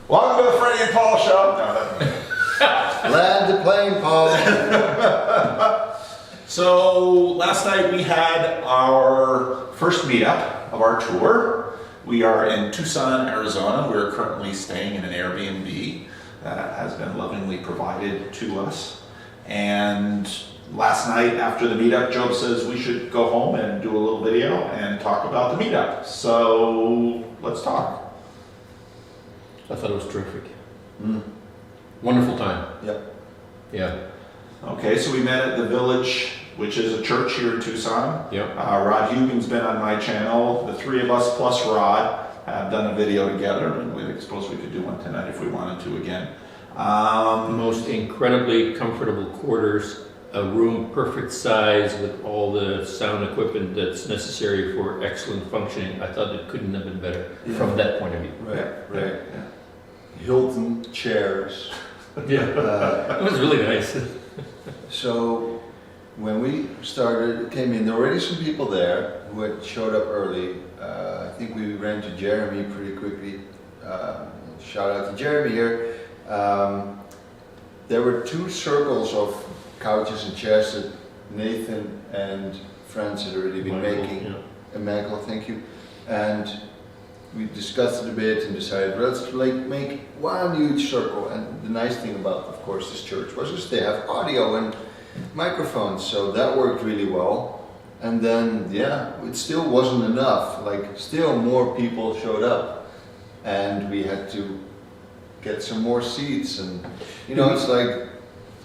Welcome to the Freddie and Paul Show. No, Land the plane, Paul. So last night we had our first meetup of our tour. We are in Tucson, Arizona. We're currently staying in an Airbnb that has been lovingly provided to us. And last night after the meetup, Joe says we should go home and do a little video and talk about the meetup. So let's talk. I thought it was terrific. Wonderful time. Yep. Yeah. Okay, so we met at the Village, which is a church here in Tucson. Yep. Rod Hugen's been on my channel. The three of us plus Rod have done a video together, and we suppose we could do one tonight if we wanted to again. Most incredibly comfortable quarters, a room perfect size with all the sound equipment that's necessary for excellent functioning. I thought it couldn't have been better from that point of view. Right. Hilton chairs. Yeah. It was really nice. So when we came in, there were already some people there who had showed up early. I think we ran to Jeremy pretty quickly. Shout out to Jeremy here. There were two circles of couches and chairs that Nathan and friends had already been making. And Michael, thank you. And we discussed it a bit and decided, let's make one huge circle. And the nice thing about, of course, this church was just they have audio and microphones, so that worked really well. And then, it still wasn't enough. Like, still more people showed up, and we had to get some more seats. And it's like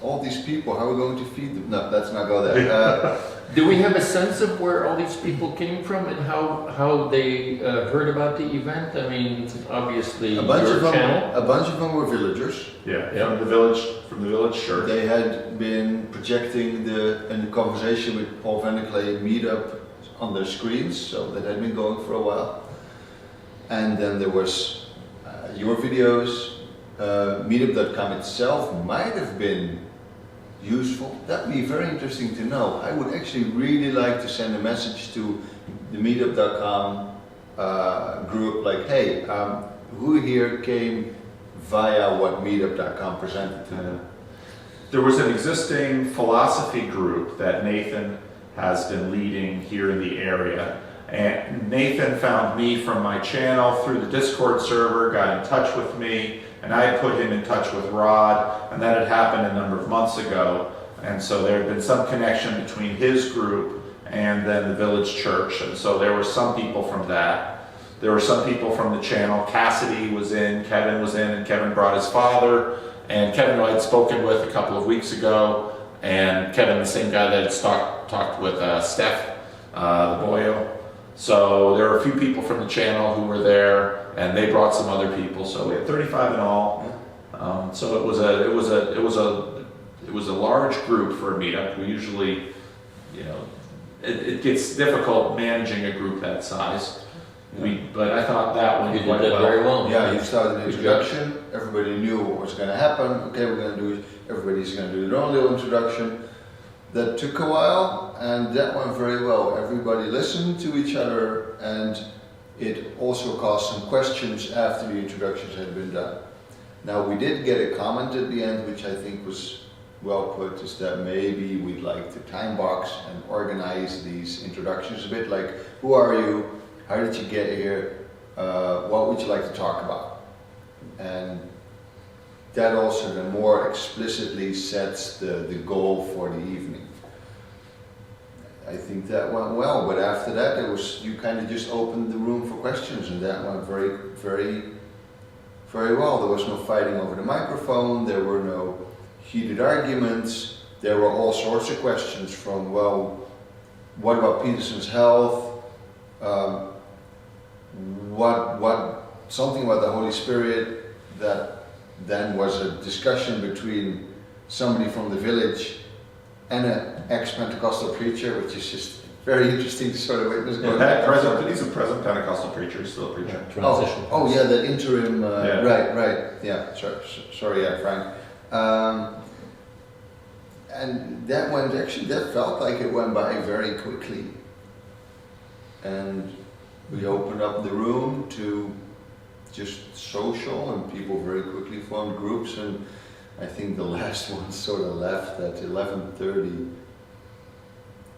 all these people. How are we going to feed them? No, let's not go there. Do we have a sense of where all these people came from and how they heard about the event? I mean, obviously a bunch your channel. A bunch of them were villagers. From the village church. They had been projecting in the conversation with Paul Van der Klee Meetup on their screens, so that had been going for a while. And then there was your videos. Meetup.com itself might have been useful. That'd be very interesting to know. I would actually really like to send a message to the Meetup.com group, like, hey, who here came via what Meetup.com presented to them? There was an existing philosophy group that Nathan has been leading here in the area. And Nathan found me from my channel through the Discord server, got in touch with me, and I had put him in touch with Rod, and that had happened a number of months ago. And so there had been some connection between his group and then the village church. And so there were some people from that. There were some people from the channel. Cassidy was in, Kevin was in, and Kevin brought his father. And Kevin, who I had spoken with a couple of weeks ago, and Kevin, the same guy that had talked with Steph, the boyo. So there were a few people from the channel who were there, and they brought some other people. So we had 35 in all. So it was a large group for a meetup. We usually, it gets difficult managing a group that size. But I thought that went quite well. Very well. Yeah, you started an introduction. Everybody knew what was going to happen. Okay, we're going to do it. Everybody's going to do their own little introduction. That took a while, and that went very well. Everybody listened to each other, and it also caused some questions after the introductions had been done. Now, we did get a comment at the end, which I think was well put, is that maybe we'd like to time box and organize these introductions a bit, like, who are you, how did you get here, what would you like to talk about? And that also then more explicitly sets the goal for the evening. I think that went well, but after that you kind of just opened the room for questions, and that went very, very, very well. There was no fighting over the microphone, there were no heated arguments, there were all sorts of questions from, well, what about Peterson's health? Something about the Holy Spirit. That then was a discussion between somebody from the village and an ex-Pentecostal preacher, which is just very interesting to sort of witness. He's a present Pentecostal preacher, he's still a preacher. Transition. The interim, right, yeah, sorry, Frank. And that felt like it went by very quickly. And we opened up the room to just social, and people very quickly formed groups. And I think the last one sort of left at 11:30,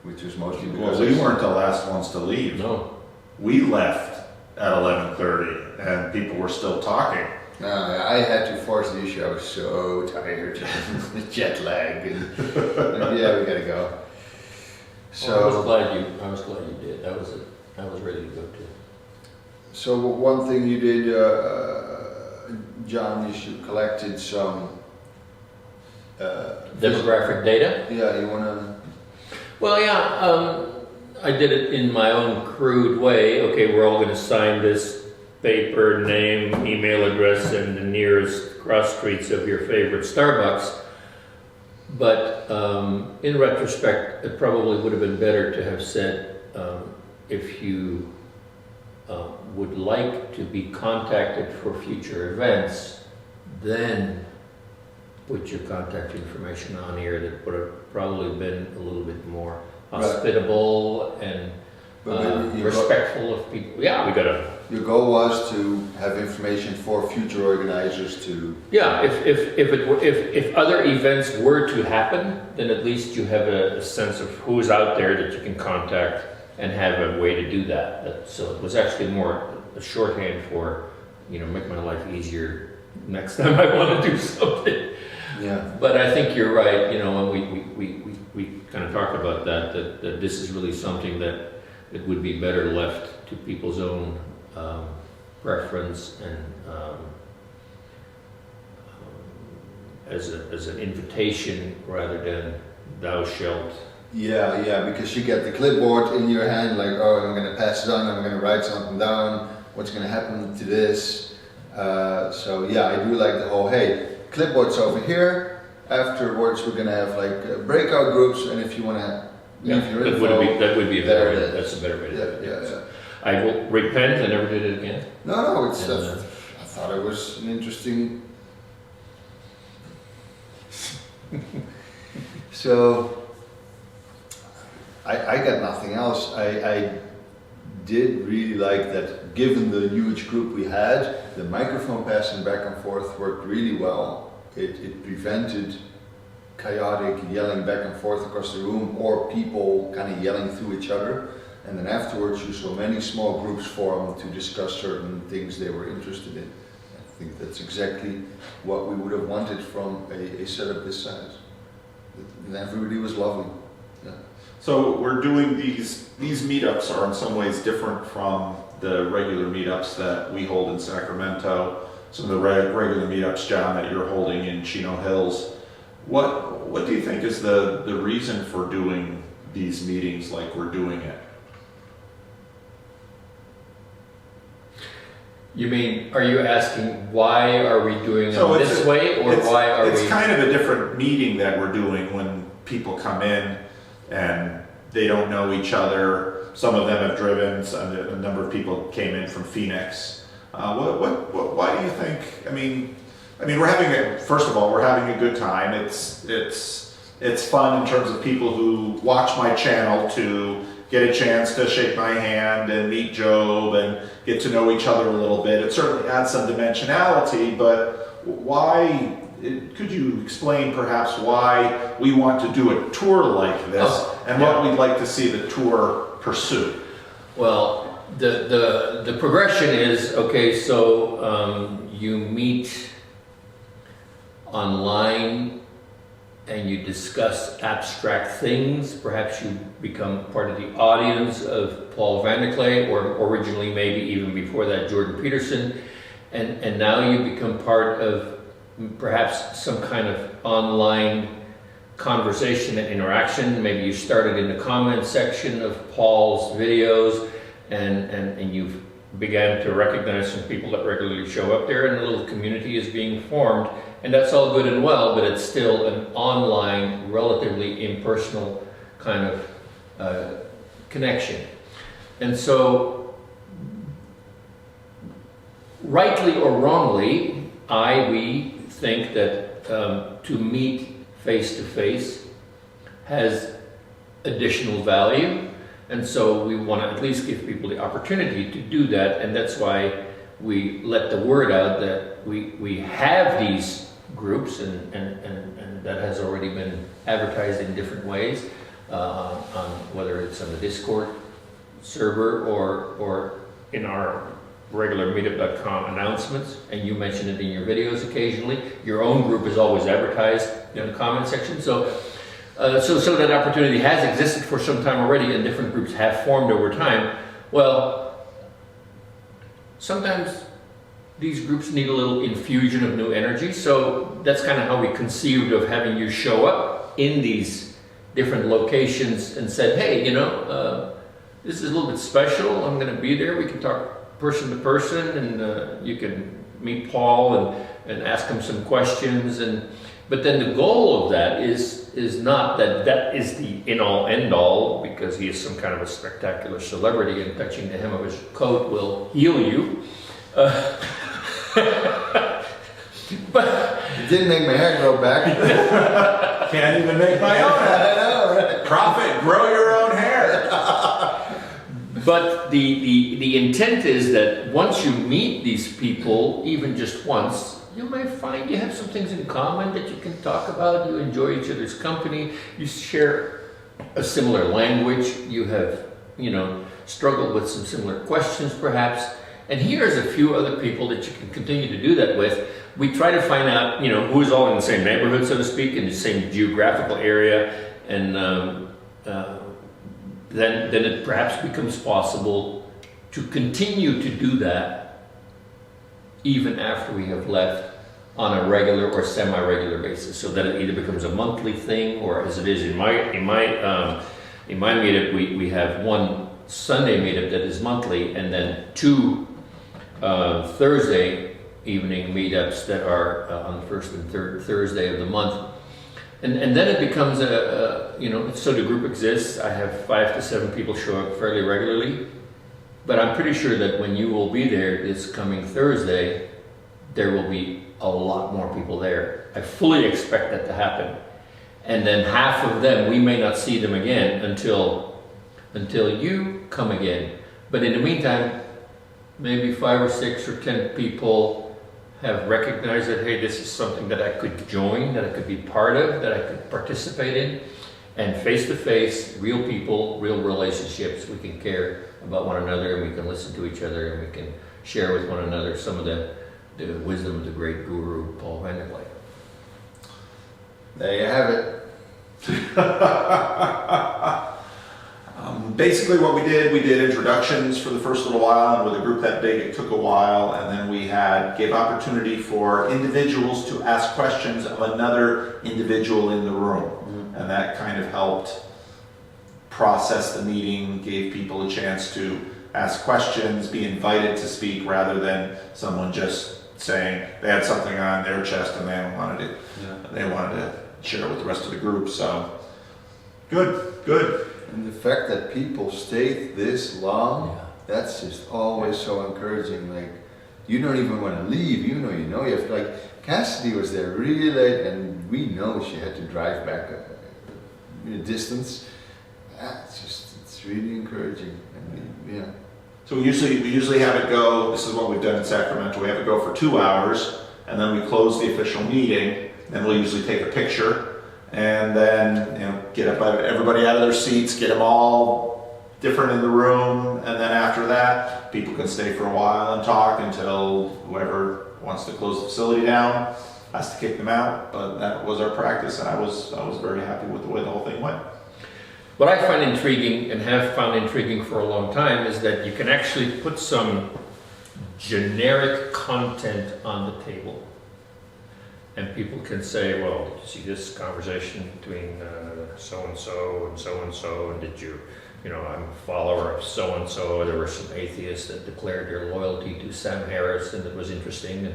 which was mostly because Well, we weren't the last ones to leave. No. We left at 11:30 and people were still talking. No, I had to force the issue. I was so tired, jet lag, and yeah, we gotta go. So I was glad you did. I was ready to go too. So one thing you did, John, is you collected some Demographic data? Yeah, you wanna? Well, yeah, I did it in my own crude way. Okay, we're all going to sign this paper, name, email address, and the nearest cross streets of your favorite Starbucks. But in retrospect, it probably would have been better to have said, if you would like to be contacted for future events, then put your contact information on here. That would have probably been a little bit more hospitable and respectful of people. Yeah, we gotta. Your goal was to have information for future organizers to. Yeah, if other events were to happen, then at least you have a sense of who's out there that you can contact and have a way to do that. So it was actually more a shorthand for, make my life easier next time I want to do something. Yeah. But I think you're right, and we kind of talked about that this is really something that it would be better left to people's own preference and as an invitation rather than thou shalt. Yeah, because you get the clipboard in your hand, like, oh, I'm going to pass it on, I'm going to write something down, what's going to happen to this. So yeah, I do like the whole, hey, clipboard's over here. Afterwards, we're going to have like breakout groups, and if you want to leave your info, that would be a better way. That's a better way to do it. Yeah. So I will repent. I never did it again. No, it's. I thought it was an interesting. So I got nothing else. I did really like that, given the huge group we had, the microphone passing back and forth worked really well. It prevented chaotic yelling back and forth across the room or people kind of yelling through each other. And then afterwards you saw many small groups form to discuss certain things they were interested in. I think that's exactly what we would have wanted from a setup this size. And everybody was lovely. Yeah. So we're doing these meetups are in some ways different from the regular meetups that we hold in Sacramento. Some of the regular meetups, John, that you're holding in Chino Hills. What do you think is the reason for doing these meetings like we're doing it? You mean, are you asking why are we doing it this way, or why are we? It's kind of a different meeting that we're doing when people come in and they don't know each other. Some of them have driven. A number of people came in from Phoenix. Why do you think? I mean, we're having first of all, we're having a good time. It's fun in terms of people who watch my channel to get a chance to shake my hand and meet Job and get to know each other a little bit. It certainly adds some dimensionality, but why? Could you explain perhaps why we want to do a tour like this and what we'd like to see the tour pursue? Well, the progression is, okay, so you meet online and you discuss abstract things. Perhaps you become part of the audience of Paul Van der Klee, or originally maybe even before that Jordan Peterson, and now you become part of perhaps some kind of online conversation and interaction. Maybe you started in the comment section of Paul's videos and you've began to recognize some people that regularly show up there, and a little community is being formed, and that's all good and well, but it's still an online, relatively impersonal kind of connection. And so, rightly or wrongly, we think that to meet face-to-face has additional value. And so we want to at least give people the opportunity to do that, and that's why we let the word out that we have these groups, and that has already been advertised in different ways, on whether it's on the Discord server or in our regular meetup.com announcements, and you mention it in your videos occasionally. Your own group is always advertised in the comment section. So that opportunity has existed for some time already, and different groups have formed over time. Well, sometimes these groups need a little infusion of new energy, so that's kind of how we conceived of having you show up in these different locations and said, hey, this is a little bit special. I'm going to be there. We can talk person to person, and you can meet Paul and ask him some questions. But then the goal of that is not that is the in-all, end-all, because he is some kind of a spectacular celebrity and touching the hem of his coat will heal you. But it didn't make my hair grow back. Can't even make my own hair. I know, right? Profit, grow your own hair. But the intent is that once you meet these people, even just once, you might find you have some things in common that you can talk about. You enjoy each other's company. You share a similar language. You have, struggled with some similar questions perhaps. And here's a few other people that you can continue to do that with. We try to find out, who's all in the same neighborhood, so to speak, in the same geographical area, and then it perhaps becomes possible to continue to do that even after we have left on a regular or semi-regular basis, so that it either becomes a monthly thing, or as it is in my meetup, we have one Sunday meetup that is monthly, and then two Thursday evening meetups that are on the first and third Thursday of the month. And then it becomes so the group exists. I have 5 to 7 people show up fairly regularly, but I'm pretty sure that when you will be there this coming Thursday, there will be a lot more people there. I fully expect that to happen. And then half of them, we may not see them again until you come again. But in the meantime, maybe 5 or 6 or 10 people have recognized that, hey, this is something that I could join, that I could be part of, that I could participate in. And face-to-face, real people, real relationships, we can care about one another, and we can listen to each other, and we can share with one another some of the wisdom of the great guru, Paul Vanderlei. There you have it. Basically what we did introductions for the first little while, and with a group that big it took a while, and then we gave opportunity for individuals to ask questions of another individual in the room. Mm-hmm. And that kind of helped process the meeting, gave people a chance to ask questions, be invited to speak, rather than someone just saying they had something on their chest and they wanted to share it with the rest of the group. So good. And the fact that people stayed this long, that's just always so encouraging. Like, you don't even want to leave, you have to, like, Cassidy was there really late, and we know she had to drive back a distance. It's really encouraging. So we usually have it go, this is what we've done in Sacramento, we have it go for 2 hours, and then we close the official meeting, then we'll usually take a picture, and then get everybody out of their seats, get them all different in the room, and then after that, people can stay for a while and talk until whoever wants to close the facility down has to kick them out. But that was our practice, and I was very happy with the way the whole thing went. What I find intriguing, and have found intriguing for a long time, is that you can actually put some generic content on the table. And people can say, well, did you see this conversation between so-and-so and so-and-so, and did you, I'm a follower of so-and-so. There were some atheists that declared their loyalty to Sam Harris, and it was interesting,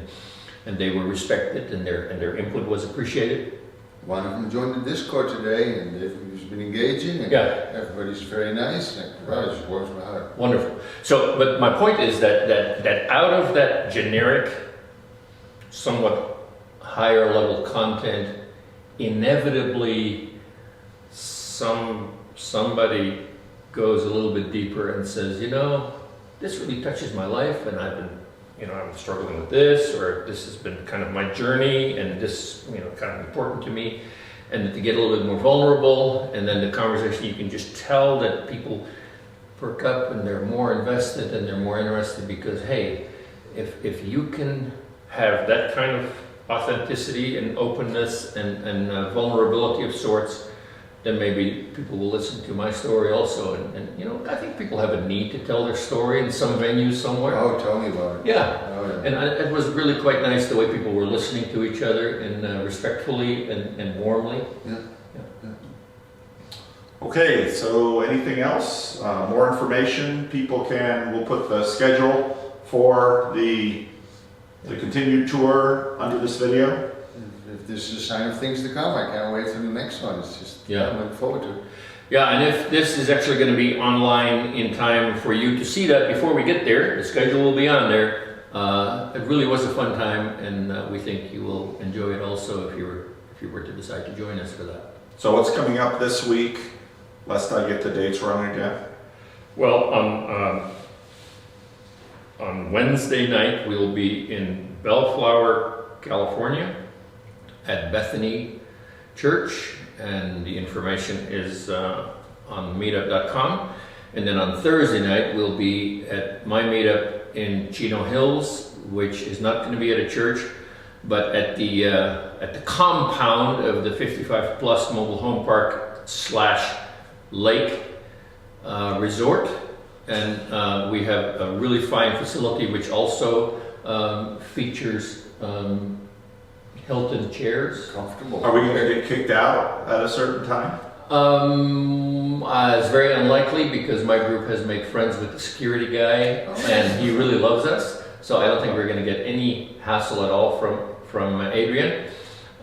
and they were respected, and their input was appreciated. One of them joined the Discord today, and he's been engaging, and everybody's very nice. It just warms my heart. Wonderful. So, but my point is that out of that generic, somewhat higher level content, inevitably somebody goes a little bit deeper and says, this really touches my life, and I've been I'm struggling with this, or this has been kind of my journey, and this, kind of important to me, and to get a little bit more vulnerable, and then the conversation, you can just tell that people perk up and they're more invested and they're more interested because, hey, if you can have that kind of authenticity and openness and vulnerability of sorts, then maybe people will listen to my story also. And I think people have a need to tell their story in some venue somewhere. Oh, tell me about it. Yeah. Oh, yeah. And it was really quite nice the way people were listening to each other and respectfully and warmly. Yeah. Okay, so anything else? More information, we'll put the schedule for the continued tour under this video. If this is a sign of things to come, I can't wait for the next one. It's just, I'm looking forward to it. Yeah, and if this is actually going to be online in time for you to see that before we get there, the schedule will be on there. It really was a fun time, and we think you will enjoy it also if you were to decide to join us for that. So what's coming up this week, lest I get the dates wrong again? Well, on Wednesday night, we'll be in Bellflower, California, at Bethany Church, and the information is on meetup.com. And then on Thursday night, we'll be at my meetup in Chino Hills, which is not going to be at a church, but at the compound of the 55 Plus Mobile Home Park / Lake Resort. And we have a really fine facility which also features Hilton chairs. Comfortable. Are we going to get kicked out at a certain time? It's very unlikely because my group has made friends with the security guy and he really loves us. So I don't think we're going to get any hassle at all from Adrian.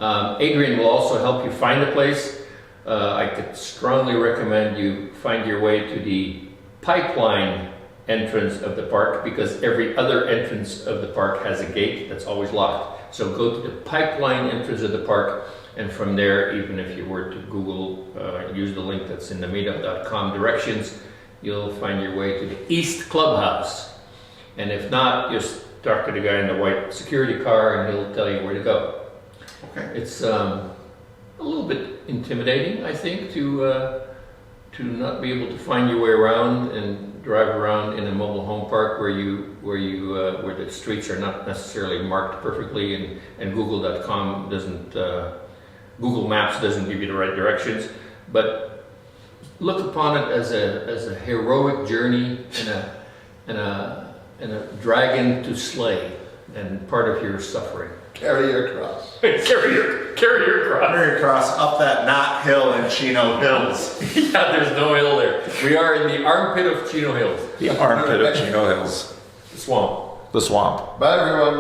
Adrian will also help you find a place. I could strongly recommend you find your way to the pipeline entrance of the park because every other entrance of the park has a gate that's always locked. So go to the pipeline entrance of the park, and from there, even if you were to Google, use the link that's in the meetup.com directions, you'll find your way to the East Clubhouse. And if not, just talk to the guy in the white security car and he'll tell you where to go. Okay. It's a little bit intimidating, I think, to not be able to find your way around and drive around in a mobile home park where the streets are not necessarily marked perfectly and Google.com Google Maps doesn't give you the right directions. But look upon it as a heroic journey and a dragon to slay and part of your suffering. Carry your cross. Carry your cross. Carry across up that not hill in Chino Hills. Yeah, there's no hill there. We are in the armpit of Chino Hills. The armpit of Chino Hills. The swamp. The swamp. Bye, everyone.